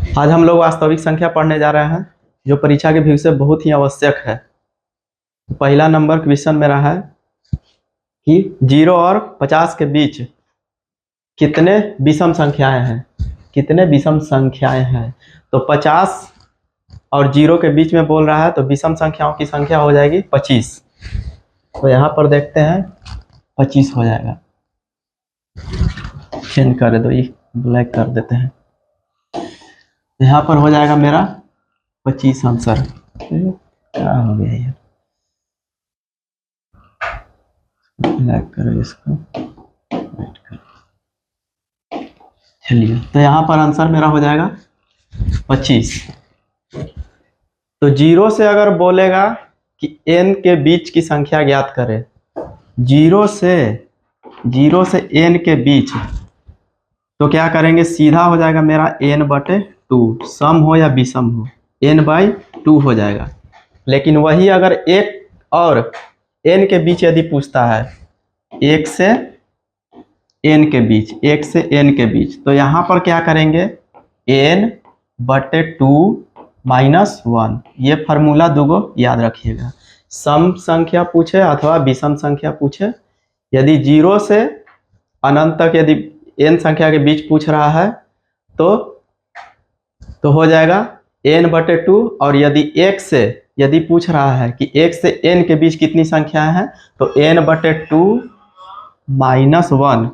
आज हम लोग वास्तविक संख्या पढ़ने जा रहे हैं जो परीक्षा के व्यू से बहुत ही आवश्यक है। पहला नंबर क्वेश्चन मेरा है कि 0 और 50 के बीच कितने विषम संख्याएं हैं। कितने विषम संख्याएं हैं तो 50 और 0 के बीच में बोल रहा है, तो विषम संख्याओं की संख्या हो जाएगी 25। तो यहाँ पर देखते हैं 25 हो जाएगा। चेंज कर दो, ये ब्लैक कर देते हैं। यहाँ पर हो जाएगा मेरा 25 आंसर। क्या हो गया ये, ब्लैक करो इसको, वाइट करो। चलिए, तो यहाँ पर आंसर मेरा हो जाएगा 25। तो 0 से अगर बोलेगा कि n के बीच की संख्या ज्ञात करें, 0 से n के बीच, तो क्या करेंगे, सीधा हो जाएगा मेरा n/2, सम हो या विषम हो, n/2 हो जाएगा। लेकिन वही अगर एक और n के बीच यदि पूछता है, 1 से n के बीच, 1 से n के बीच, तो यहाँ पर क्या करेंगे, n/2 -1। ये फार्मूला दूगो याद रखिएगा। सम संख्या पूछे अथवा विषम संख्या पूछे, यदि 0 से अनंत तक यदि n संख्या के बीच पूछ रहा है तो हो जाएगा n/2। और यदि 1 से यदि पूछ रहा है कि 1 से n के बीच कितनी संख्याएं हैं, तो n/2 -1।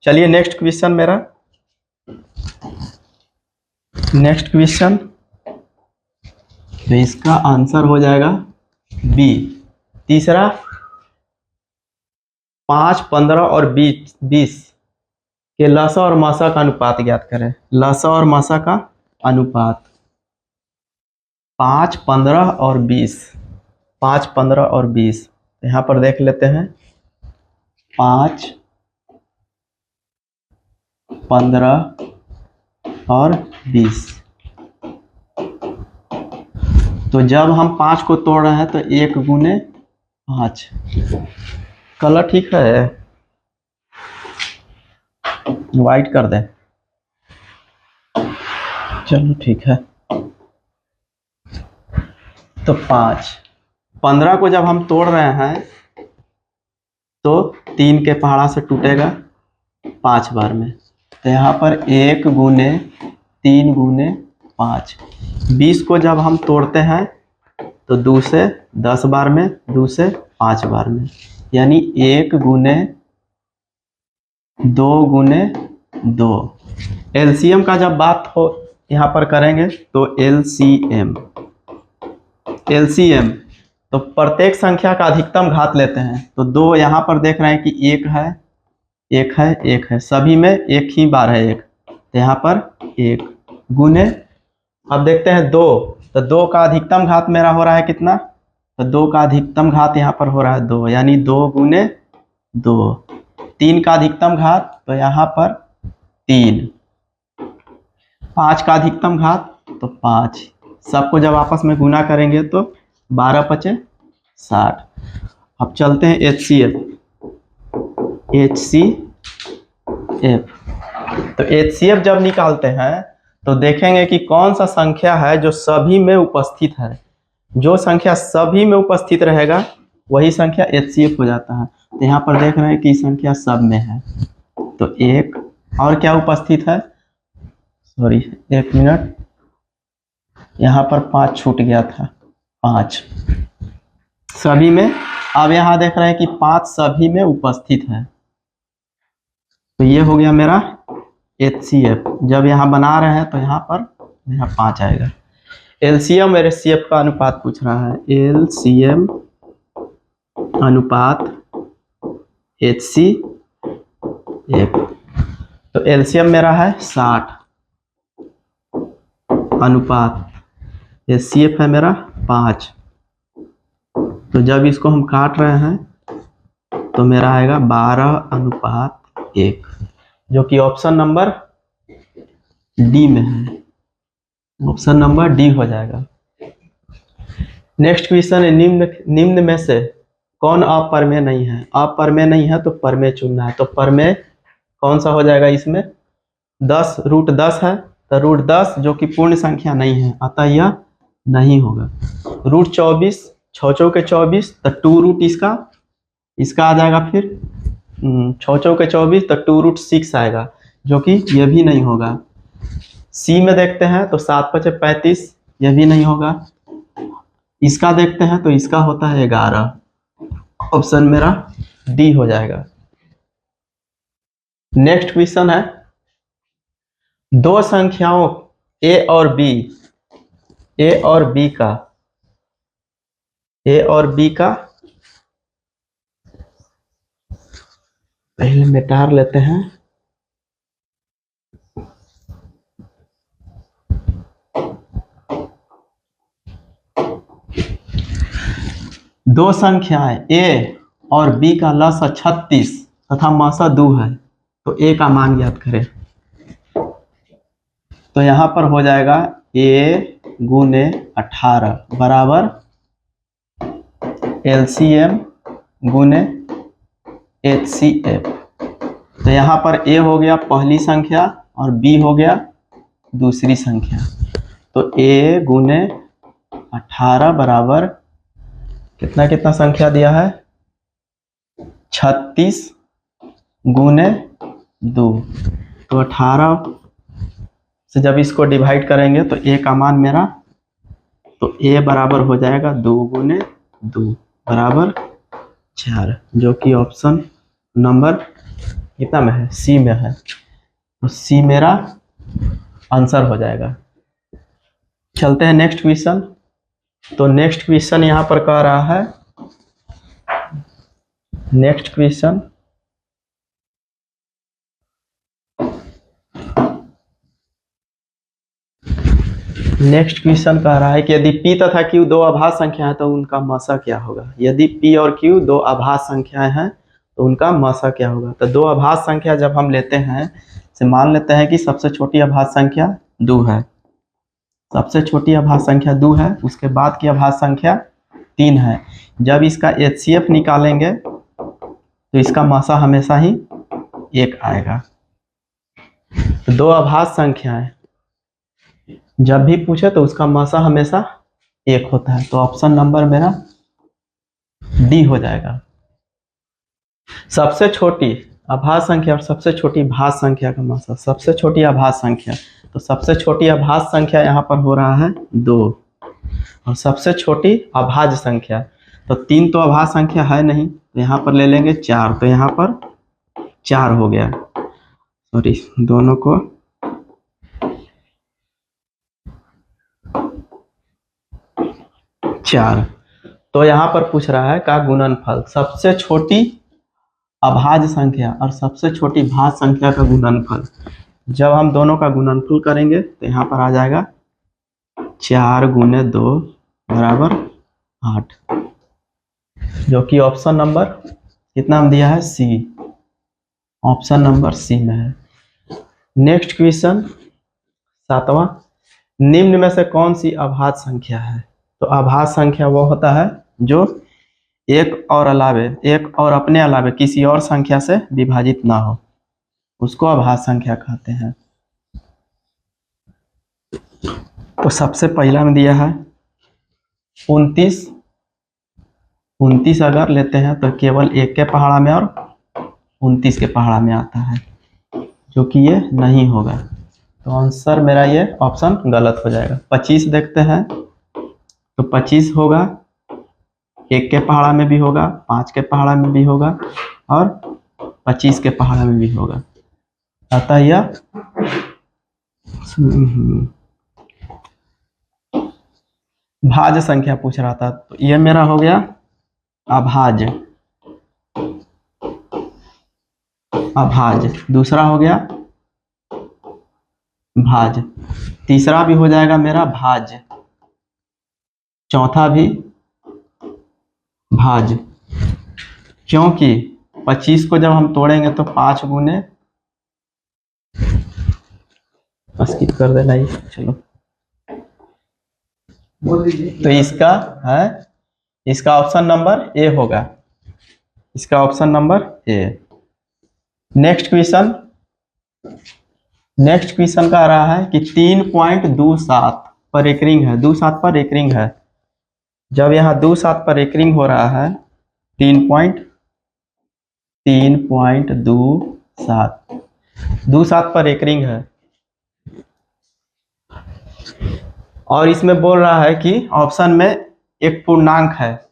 चलिए नेक्स्ट क्वेश्चन मेरा, नेक्स्ट क्वेश्चन, तो इसका आंसर हो जाएगा बी। तीसरा, 5, 15 और 20 के लसा और मसा का अनुपात ज्ञात करें। लसा और मसा का अनुपात 5, 15 और 20। 5, 15 और 20 यहाँ पर देख लेते हैं। 5, 15 और 20। तो जब हम 5 को तोड़ रहे हैं तो 1 गुने 5। कलर ठीक है, वाइट कर दे, चलो ठीक है। तो 5, 15 को जब हम तोड़ रहे हैं तो 3 के पहाड़ा से टूटेगा 5 बार में, तो यहाँ पर 1 गुने 3 गुने 5। 20 को जब हम तोड़ते हैं तो 2 से 10 बार में, 2 से 5 बार में, यानी 1 गुने 2 गुने 2। एलसीएम का जब बात हो यहाँ पर करेंगे तो एलसीएम तो प्रत्येक संख्या का अधिकतम घात लेते हैं। तो 2 यहाँ पर देख रहे हैं कि 1 है, 1 है, 1 है, सभी में एक ही बार है 1, तो यहाँ पर 1 गुने, अब देखते हैं 2, तो 2 का अधिकतम घात मेरा हो रहा है कितना, तो 2 का अधिकतम घात यहाँ पर हो रहा है 2, यानी 2 गुने 2। 3 का अधिकतम घात तो यहाँ पर 3। 5 का अधिकतम घात तो 5। सबको जब आपस में गुना करेंगे तो 12 × 60। अब चलते हैं HCF। तो HCF जब निकालते हैं तो देखेंगे कि कौन सा संख्या है जो सभी में उपस्थित है। जो संख्या सभी में उपस्थित रहेगा वही संख्या HCF हो जाता है। तो यहाँ पर देख रहे हैं कि संख्या सब में है, तो 1 और क्या उपस्थित है, सॉरी 1 मिनट, यहाँ पर 5 छूट गया था, 5 सभी में। अब यहाँ देख रहे हैं कि 5 सभी में उपस्थित है, तो ये हो गया मेरा HCF। जब यहाँ बना रहे हैं तो यहाँ पर मेरा 5 आएगा। एलसीएम और एचसीएफ का अनुपात पूछ रहा है, एलसीएम अनुपात HCF। तो एलसीएम मेरा है 60, अनुपात HCF है मेरा 5। तो जब इसको हम काट रहे हैं तो मेरा आएगा 12:1, जो कि ऑप्शन नंबर डी में है। ऑप्शन नंबर डी हो जाएगा। नेक्स्ट क्वेश्चन है, निम्न में से कौन अप्रमेय नहीं है। अप्रमेय नहीं है तो प्रमेय चुनना है। तो प्रमेय कौन सा हो जाएगा, इसमें 10 √10 है तो √10 जो कि पूर्ण संख्या नहीं है, अतः यह नहीं होगा। √24, 6 चौके 24, तो 2 इसका आ जाएगा फिर 6 चौके 24, तो 2√6 आएगा, जो कि यह भी नहीं होगा। सी में देखते हैं तो 7 × 5 = 35, यह भी नहीं होगा। इसका देखते हैं तो इसका होता है 11, ऑप्शन मेरा डी हो जाएगा। नेक्स्ट क्वेश्चन है, दो संख्याओं ए और बी का पहले मिटार लेते हैं। दो संख्याएं ए और बी का लसा 36 तथा मासा 2 है, तो ए का मान ज्ञात करें। तो यहां पर हो जाएगा a × 18 बराबर LCM × HCF। तो यहाँ पर a हो गया पहली संख्या और b हो गया दूसरी संख्या। तो a × 18 बराबर कितना संख्या दिया है, 36 × 2। तो 18 से जब इसको डिवाइड करेंगे तो a का मान मेरा, तो a बराबर हो जाएगा 2 × 2 बराबर 4, जो कि ऑप्शन नंबर कितना में है, सी में है। तो सी मेरा आंसर हो जाएगा। चलते हैं नेक्स्ट क्वेश्चन। तो नेक्स्ट क्वेश्चन यहां पर कह रहा है, नेक्स्ट क्वेश्चन कह रहा है कि यदि p तथा q दो अभाज्य संख्या है तो उनका मासा क्या होगा। यदि p और q दो अभाज्य संख्याएं हैं तो उनका मासा क्या होगा। तो दो अभाज्य संख्या जब हम लेते हैं, से मान लेते हैं कि सबसे छोटी अभाज्य संख्या 2 है, सबसे छोटी अभाज्य संख्या 2 है, उसके बाद की अभाज्य संख्या 3 है। जब इसका HCF निकालेंगे तो इसका मासा हमेशा ही 1 आएगा। तो दो अभाज्य संख्याएं जब भी पूछे तो उसका मासा हमेशा 1 होता है। तो ऑप्शन नंबर मेरा डी हो जाएगा। सबसे छोटी अभाज्य संख्या और सबसे छोटी भाज्य संख्या का मासा, सबसे छोटी अभाज्य संख्या, तो सबसे छोटी अभाज्य संख्या यहाँ पर हो रहा है 2, और सबसे छोटी अभाज्य संख्या, तो 3 तो अभाज्य संख्या है नहीं, तो यहाँ पर ले लेंगे 4, तो यहाँ पर 4 हो गया। सॉरी, दोनों को चार। तो यहाँ पर पूछ रहा है का गुणनफल, सबसे छोटी अभाज्य संख्या और सबसे छोटी भाज्य संख्या का गुणनफल। जब हम दोनों का गुणनफल करेंगे तो यहाँ पर आ जाएगा 4 × 2 बराबर 8, जो कि ऑप्शन नंबर कितना हम दिया है, सी, ऑप्शन नंबर सी में है। नेक्स्ट क्वेश्चन 7वां, निम्न में से कौन सी अभाज्य संख्या है। तो अभाज्य संख्या वो होता है जो एक और अपने अलावे किसी और संख्या से विभाजित ना हो, उसको अभाज्य संख्या कहते हैं। तो सबसे पहला में दिया है 29 अगर लेते हैं तो केवल 1 के पहाड़ा में और 29 के पहाड़ा में आता है, जो कि ये नहीं होगा। तो आंसर मेरा ये ऑप्शन गलत हो जाएगा। 25 देखते हैं तो 25 होगा, 1 के पहाड़ा में भी होगा, 5 के पहाड़ा में भी होगा और 25 के पहाड़ा में भी होगा। अतः यह भाज्य संख्या पूछ रहा था, तो यह मेरा हो गया अभाज्य। दूसरा हो गया भाज्य, तीसरा भी हो जाएगा मेरा भाज्य, चौथा भी भाज्य, क्योंकि 25 को जब हम तोड़ेंगे तो 5 × स्किप कर देना ही, चलो। तो इसका ऑप्शन नंबर ए होगा, इसका option number A. Next question next question का आ रहा है कि 3.27 पर एक रिंग है, 27 पर एक रिंग है। जब यहाँ 27 पर एक रिंग हो रहा है, 3.27 पर एक रिंग है, और इसमें बोल रहा है कि ऑप्शन में एक पूर्णांक है,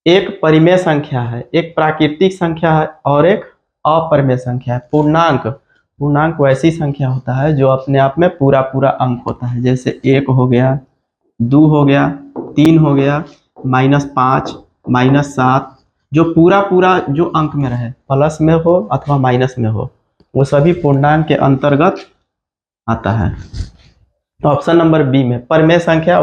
एक परिमेय संख्या है, एक प्राकृतिक संख्या है और एक अपरिमेय संख्या है। पूर्णांक वैसी संख्या होता है जो अपने आप में पूरा पूरा अंक होता है, जैसे 1 हो गया, 2 हो गया, 3 हो गया, -5, -7, जो पूरा पूरा जो अंक में रहे, प्लस में हो अथवा माइनस में हो, वो सभी पूर्णांक के अंतर्गत आता है। तो ऑप्शन नंबर बी में परिमेय संख्या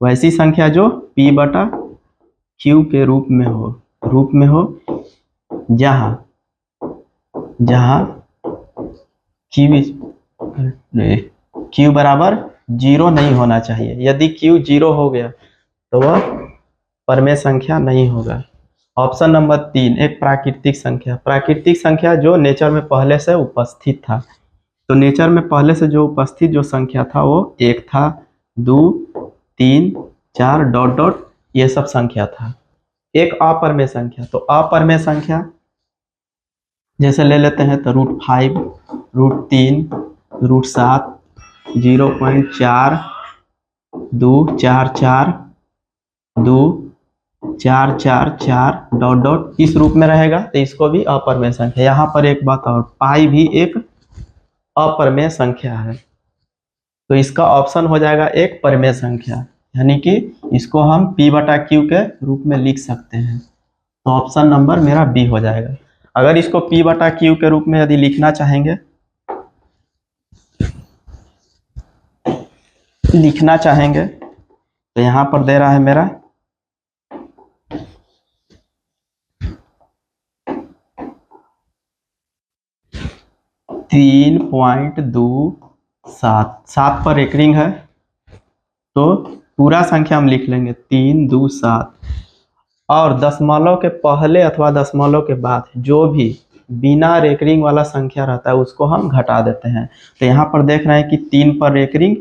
वैसी संख्या जो P/Q के रूप में हो, जहां Q बराबर 0 नहीं होना चाहिए। यदि Q 0 हो गया तो वह परिमेय संख्या नहीं होगा। ऑप्शन नंबर 3 एक प्राकृतिक संख्या जो नेचर में पहले से उपस्थित था। तो नेचर में पहले से जो उपस्थित जो संख्या था वो 1 था, 2, 3, 4 डॉट डॉट ये सब संख्या था। एक अपरिमेय संख्या, तो अपरिमेय संख्या जैसे ले लेते हैं तो √5, √3, √7, 0.4, 2, 4, 4, 2, 4, 4, 4 डॉट डॉट इस रूप में रहेगा, तो इसको भी अपरिमेय संख्या। यहाँ पर एक बात और, पाई भी एक अपरिमेय संख्या है, तो इसका ऑप्शन हो जाएगा एक परिमेय संख्या, यानी कि इसको हम P/Q के रूप में लिख सकते हैं। तो ऑप्शन नंबर मेरा बी हो जाएगा। अगर इसको P/Q के रूप में यदि लिखना चाहेंगे तो यहाँ पर दे रहा है मेरा 3.27 पर एक रिंग है, तो पूरा संख्या हम लिख लेंगे 3, 2, 7, और दशमलव के पहले अथवा दशमलव के बाद जो भी बिना रेकरिंग वाला संख्या रहता है उसको हम घटा देते हैं। तो यहाँ पर देख रहे हैं कि 3 पर रेकरिंग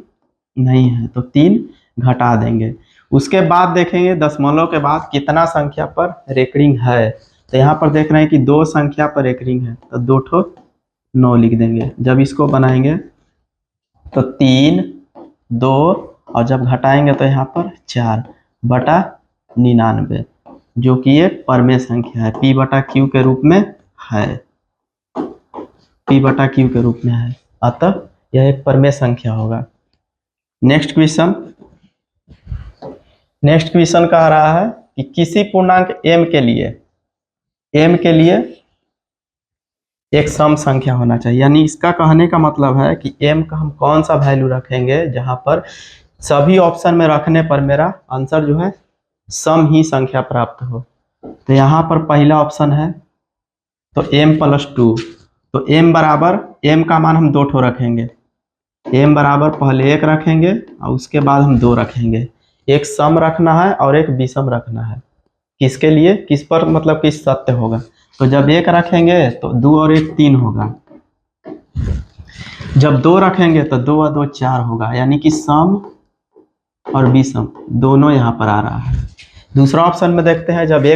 नहीं है, तो 3 घटा देंगे। उसके बाद देखेंगे दशमलव के बाद कितना संख्या पर रेकरिंग है। तो यहाँ पर देख रहे हैं कि 2 संख्या पर रेकरिंग है, तो 2 ठो 9 लिख देंगे। जब इसको बनाएंगे तो 3, 2 और जब घटाएंगे तो यहाँ पर 4/99, जो कि एक परिमेय संख्या है, P/Q के रूप में है, P/Q के रूप में है, अतः यह एक परिमेय संख्या होगा। नेक्स्ट क्वेश्चन कह रहा है कि किसी पूर्णांक m के लिए एक सम संख्या होना चाहिए, यानी इसका कहने का मतलब है कि m का हम कौन सा वैल्यू रखेंगे जहां पर सभी ऑप्शन में रखने पर मेरा आंसर जो है सम ही संख्या प्राप्त हो। तो यहाँ पर पहला ऑप्शन है तो m+2, तो m का मान हम 2 ठो रखेंगे, m बराबर पहले 1 रखेंगे और उसके बाद हम 2 रखेंगे। एक सम रखना है और एक विषम रखना है। किसके लिए, किस पर, मतलब किस सत्य होगा। तो जब 1 रखेंगे तो 2 और 1 3 होगा, जब 2 रखेंगे तो 2 और 2 4 होगा, यानी कि सम और विषम दोनों यहाँ पर आ रहा है। दूसरा ऑप्शन में देखते हैं, जब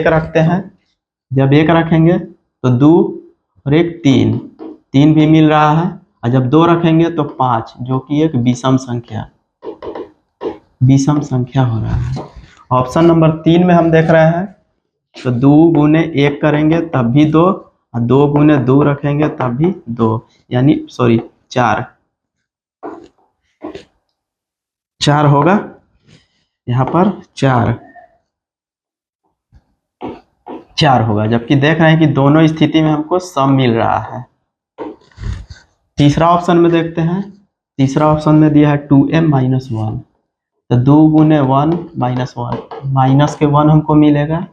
1 रखेंगे तो 2 और 1 3 भी मिल रहा है, और जब 2 रखेंगे तो 5, जो कि एक विषम संख्या हो रहा है। ऑप्शन नंबर 3 में हम देख रहे हैं तो 2 गुने 1 करेंगे तब भी 2, और 2 गुने 2 रखेंगे तब भी 2, यानी 4 होगा, यहाँ पर 4 होगा, जबकि देख रहे हैं कि दोनों स्थिति में हमको सम मिल रहा है। तीसरा ऑप्शन में देखते हैं, तीसरा ऑप्शन में दिया है 2m-1, तो 2 गुने 1 -1, माइनस के 1 हमको मिलेगा,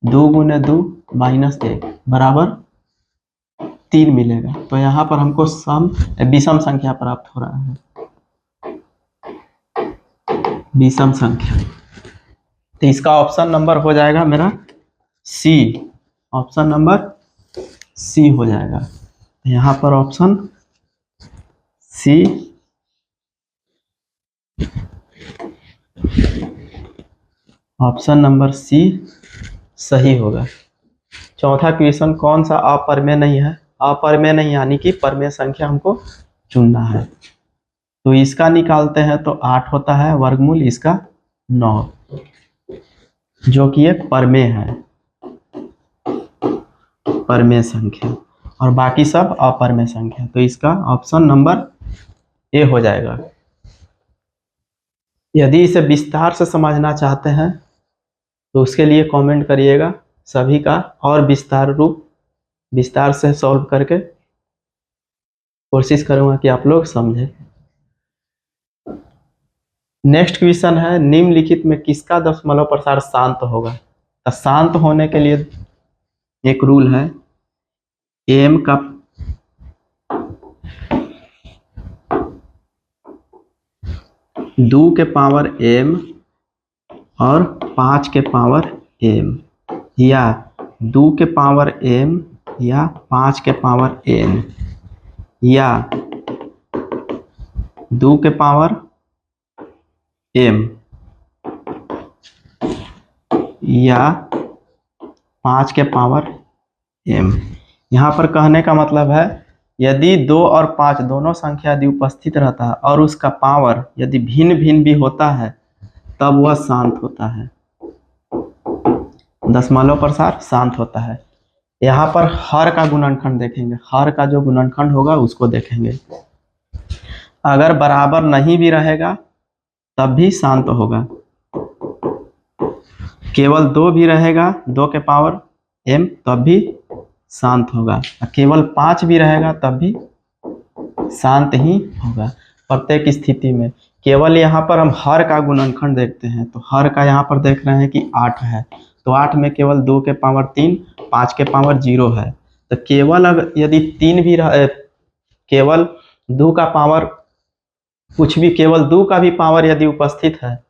2 गुने 2 -1 बराबर 3 मिलेगा। तो यहाँ पर हमको विषम संख्या प्राप्त हो रहा है, विषम संख्या। तो इसका ऑप्शन नंबर हो जाएगा मेरा सी, ऑप्शन नंबर सी हो जाएगा। यहाँ पर option C option number C सही होगा। चौथा क्वेश्चन, कौन सा अपरमेय नहीं है? अपरमेय नहीं यानी कि परमेय संख्या हमको चुनना है। तो इसका निकालते हैं तो 8 होता है, वर्गमूल इसका 9, जो कि एक परमेय है, परमेय संख्या, और बाकी सब अपरमेय संख्या। तो इसका ऑप्शन नंबर ए हो जाएगा। यदि इसे विस्तार से समझना चाहते हैं तो उसके लिए कमेंट करिएगा, सभी का और विस्तार से सॉल्व करके कोशिश करूंगा कि आप लोग समझें। नेक्स्ट क्वेश्चन है, निम्नलिखित में किसका दशमलव प्रसार शांत होगा? तो शांत होने के लिए एक रूल है, एम का दो के पावर एम और 5 के पावर एम, या 2 के पावर एम या 5 के पावर एन, या 2 के पावर एम या 5 के पावर एम। यहाँ पर कहने का मतलब है, यदि 2 और 5 दोनों संख्या यदि उपस्थित रहता है और उसका पावर यदि भिन्न भिन्न भी होता है तब वह शांत होता है, दशमलव प्रसार शांत होता है। यहाँ पर हर का गुणनखंड देखेंगे, हर का जो गुणनखंड होगा उसको देखेंगे। अगर बराबर नहीं भी रहेगा तब भी शांत होगा। केवल 2 भी रहेगा, 2 के पावर एम, तब भी शांत होगा। केवल 5 भी रहेगा तब भी शांत ही होगा। प्रत्येक स्थिति में केवल यहाँ पर हम हर का गुणनखंड देखते हैं, तो हर का यहाँ पर देख रहे हैं कि 8 है, तो 8 में केवल 2 के पावर 3, 5 के पावर 0 है। तो केवल अगर यदि 3 भी केवल 2 का पावर कुछ भी, केवल 2 का भी पावर यदि उपस्थित है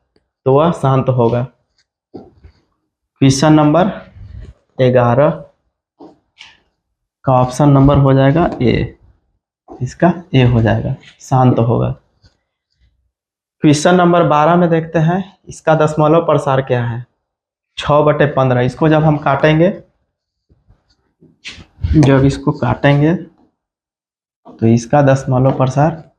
तो वह शांत होगा। क्वेश्चन नंबर 11 का ऑप्शन नंबर हो जाएगा ए, इसका ए हो जाएगा, शांत होगा। क्वेश्चन नंबर 12 में देखते हैं, इसका दशमलव प्रसार क्या है? 6/15। इसको जब हम काटेंगे, जब इसको काटेंगे तो इसका दशमलव प्रसार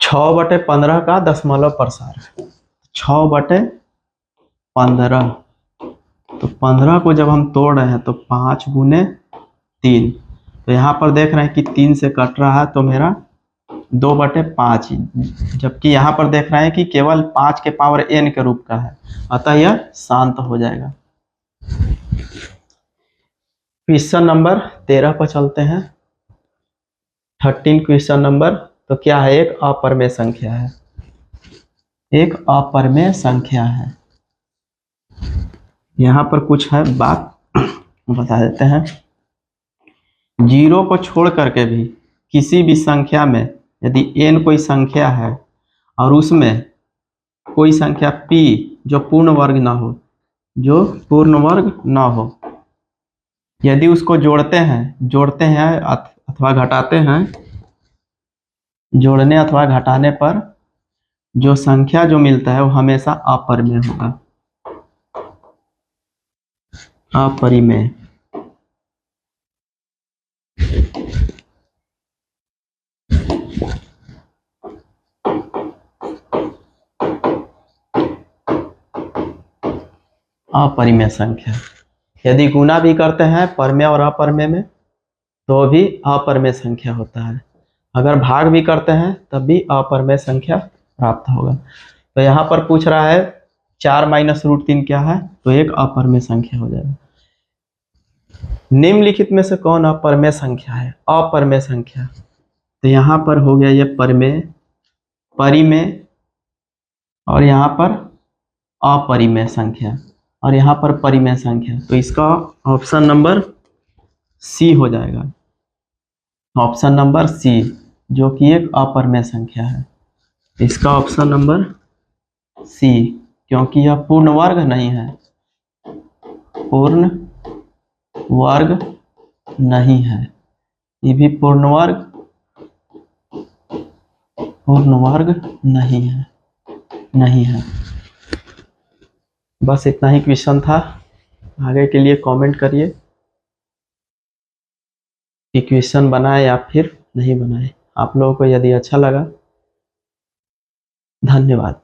6/15 का दशमलव प्रसार 6/15। तो 15 को जब हम तोड़ रहे हैं तो 5 गुने 3, तो यहाँ पर देख रहे हैं कि 3 से कट रहा है तो मेरा 2/5, जबकि यहाँ पर देख रहे हैं कि केवल 5 के पावर n के रूप का है, अतः यह शांत हो जाएगा। क्वेश्चन नंबर 13 पर चलते हैं। 13 क्वेश्चन नंबर, तो क्या है? एक अपरमेय संख्या है, एक अपरमेय संख्या है। यहाँ पर कुछ है बात बता देते हैं। 0 को छोड़ करके भी किसी भी संख्या में यदि n कोई संख्या है और उसमें कोई संख्या p जो पूर्ण वर्ग ना हो, जो पूर्ण वर्ग ना हो, यदि उसको जोड़ते हैं अथवा घटाते हैं, जोड़ने अथवा घटाने पर जो संख्या जो मिलता है वो हमेशा अपरमेय होगा, अपरिमेय। अपरिमेय संख्या यदि गुना भी करते हैं परमेय और अपरमेय में तो भी अपरमेय संख्या होता है। अगर भाग भी करते हैं तब भी अपरमेय संख्या प्राप्त होगा। तो यहाँ पर पूछ रहा है 4 - √3 क्या है? तो एक अपरमेय संख्या हो जाएगा। निम्नलिखित में से कौन अपरमेय संख्या है? अपरमेय संख्या, तो यहाँ पर हो गया ये परमेय, परिमेय और यहाँ पर अपरिमेय संख्या। और यहाँ पर परिमेय संख्या, तो इसका ऑप्शन नंबर सी हो जाएगा। ऑप्शन नंबर सी, जो कि एक अपरिमेय संख्या है। इसका ऑप्शन नंबर सी, क्योंकि यह पूर्ण वर्ग नहीं है, पूर्ण वर्ग नहीं है, ये भी पूर्ण वर्ग नहीं है। बस इतना ही क्वेश्चन था। आगे के लिए कमेंट करिए कि क्वेश्चन बनाए या फिर नहीं बनाए। आप लोगों को यदि अच्छा लगा, धन्यवाद।